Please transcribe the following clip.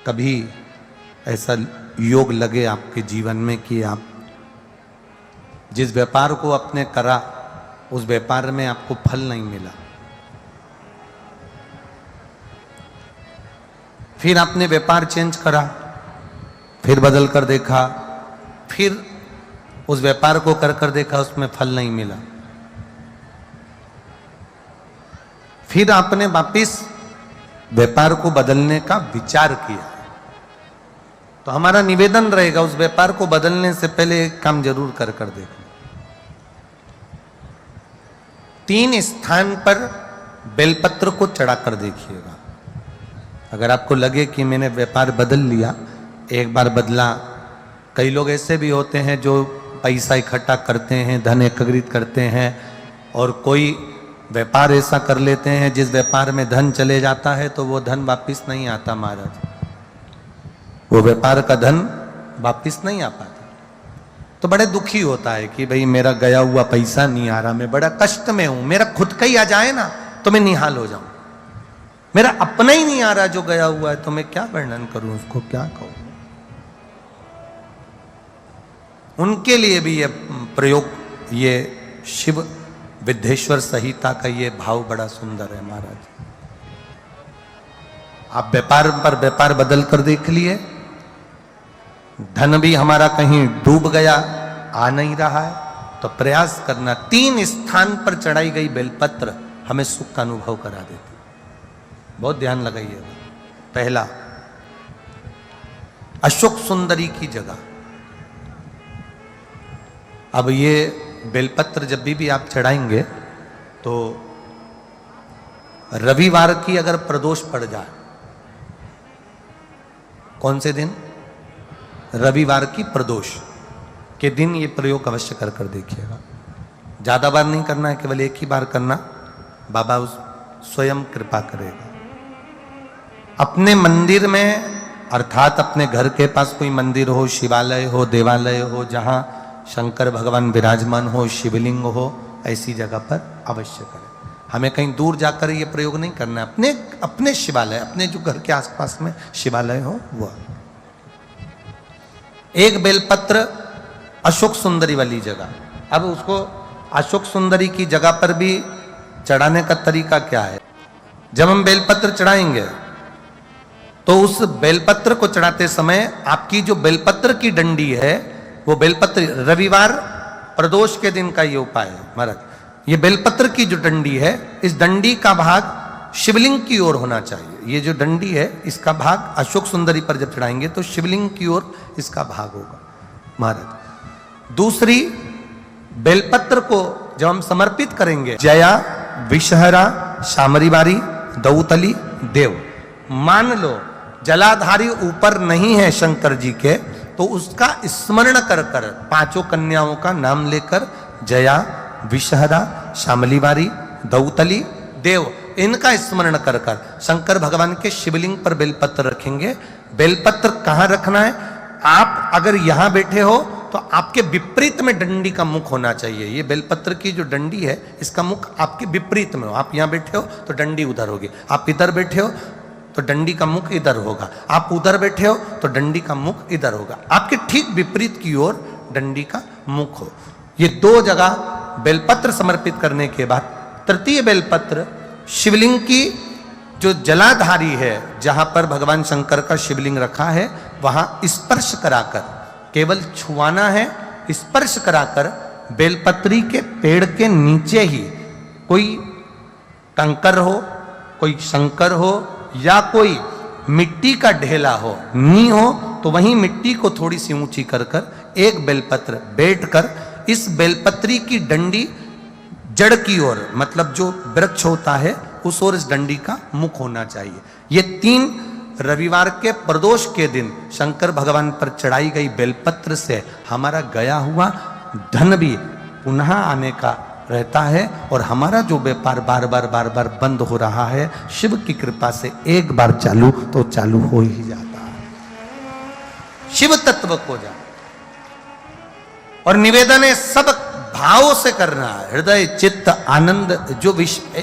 कभी ऐसा योग लगे आपके जीवन में कि आप जिस व्यापार को आपने करा उस व्यापार में आपको फल नहीं मिला, फिर आपने व्यापार चेंज करा, फिर बदल कर देखा, फिर उस व्यापार को कर देखा, उसमें फल नहीं मिला, फिर आपने वापिस व्यापार को बदलने का विचार किया, तो हमारा निवेदन रहेगा उस व्यापार को बदलने से पहले एक काम जरूर कर देखना। 3 स्थान पर बेलपत्र को चढ़ाकर देखिएगा। अगर आपको लगे कि मैंने व्यापार बदल लिया, एक बार बदला, कई लोग ऐसे भी होते हैं जो पैसा इकट्ठा करते हैं, धन एकत्रित करते हैं, और कोई व्यापार ऐसा कर लेते हैं जिस व्यापार में धन चले जाता है तो वो धन वापिस नहीं आता महाराज, वो व्यापार का धन वापिस नहीं आ पाता। तो बड़े दुखी होता है कि भाई मेरा गया हुआ पैसा नहीं आ रहा, मैं बड़ा कष्ट में हूं, मेरा खुद का ही आ जाए ना तो मैं निहाल हो जाऊं, मेरा अपना ही नहीं आ रहा जो गया हुआ है, तो मैं क्या वर्णन करूं, उसको क्या कहूं। उनके लिए भी ये प्रयोग, ये शिव विद्येश्वर संहिता का ये भाव बड़ा सुंदर है महाराज। आप व्यापार पर व्यापार बदल कर देख लिए, धन भी हमारा कहीं डूब गया, आ नहीं रहा है, तो प्रयास करना। 3 स्थान पर चढ़ाई गई बेलपत्र हमें सुख का अनुभव करा देती, बहुत ध्यान लगाइएगा। पहला, अशोक सुंदरी की जगह। अब ये बेलपत्र जब भी आप चढ़ाएंगे तो रविवार की अगर प्रदोष पड़ जाए, कौन से दिन? रविवार की प्रदोष के दिन ये प्रयोग अवश्य कर देखिएगा। ज्यादा बार नहीं करना है, केवल एक ही बार करना, बाबा उस स्वयं कृपा करेगा। अपने मंदिर में, अर्थात अपने घर के पास कोई मंदिर हो, शिवालय हो, देवालय हो, जहां शंकर भगवान विराजमान हो, शिवलिंग हो, ऐसी जगह पर अवश्य करें। हमें कहीं दूर जाकर ये प्रयोग नहीं करना है, अपने शिवालय, अपने जो घर के आसपास में शिवालय हो वो। एक बेलपत्र अशोक सुंदरी वाली जगह। अब उसको अशोक सुंदरी की जगह पर भी चढ़ाने का तरीका क्या है? जब हम बेलपत्र चढ़ाएंगे तो उस बेलपत्र को चढ़ाते समय आपकी जो बेलपत्र की डंडी है, वो बेलपत्र, रविवार प्रदोष के दिन का ये उपाय है महाराज। ये बेलपत्र की जो डंडी है, इस डंडी का भाग शिवलिंग की ओर होना चाहिए। ये जो डंडी है, इसका भाग अशोक सुंदरी पर जब चढ़ाएंगे तो शिवलिंग की ओर इसका भाग होगा महाराज। दूसरी, बेलपत्र को जब हम समर्पित करेंगे, जया, विषहरा, शामरीवारी, दौतली, देव। मान लो जलाधारी ऊपर नहीं है शंकर जी के, तो उसका स्मरण कर 5 कन्याओं का नाम लेकर, जया, विषहरा, शामलीवारी, दौतली, देव, इनका स्मरण कर शंकर भगवान के शिवलिंग पर बेलपत्र रखेंगे। बेलपत्र कहां रखना है? आप अगर यहां बैठे हो तो आपके विपरीत में डंडी का मुख होना चाहिए। ये बेलपत्र की जो डंडी है, इसका मुख आपके विपरीत में हो। आप यहां बैठे हो तो डंडी उधर होगी, आप इधर बैठे हो तो डंडी का मुख इधर होगा, आप उधर बैठे हो तो डंडी का मुख इधर होगा। आपके ठीक विपरीत की ओर डंडी का मुख हो। ये 2 जगह बेलपत्र समर्पित करने के बाद, तृतीय बेलपत्र शिवलिंग की जो जलाधारी है, जहां पर भगवान शंकर का शिवलिंग रखा है, वहां स्पर्श कराकर, केवल छुआना है, स्पर्श कराकर बेलपत्री के पेड़ के नीचे ही कोई कंकर हो, कोई शंकर हो, या कोई मिट्टी का ढेला हो, नी हो, तो वहीं मिट्टी को थोड़ी सी ऊंची कर एक बेलपत्र बैठकर, इस बेलपत्री की डंडी जड़ की ओर, मतलब जो वृक्ष होता है उस ओर इस डंडी का मुख होना चाहिए। ये 3 रविवार के प्रदोष के दिन शंकर भगवान पर चढ़ाई गई बेलपत्र से हमारा गया हुआ धन भी पुनः आने का रहता है, और हमारा जो व्यापार बार बार बंद हो रहा है, शिव की कृपा से एक बार चालू तो चालू हो ही जाता है। शिव तत्व को जान, और निवेदन है सब भाव से करना है, हृदय चित्त आनंद जो विषय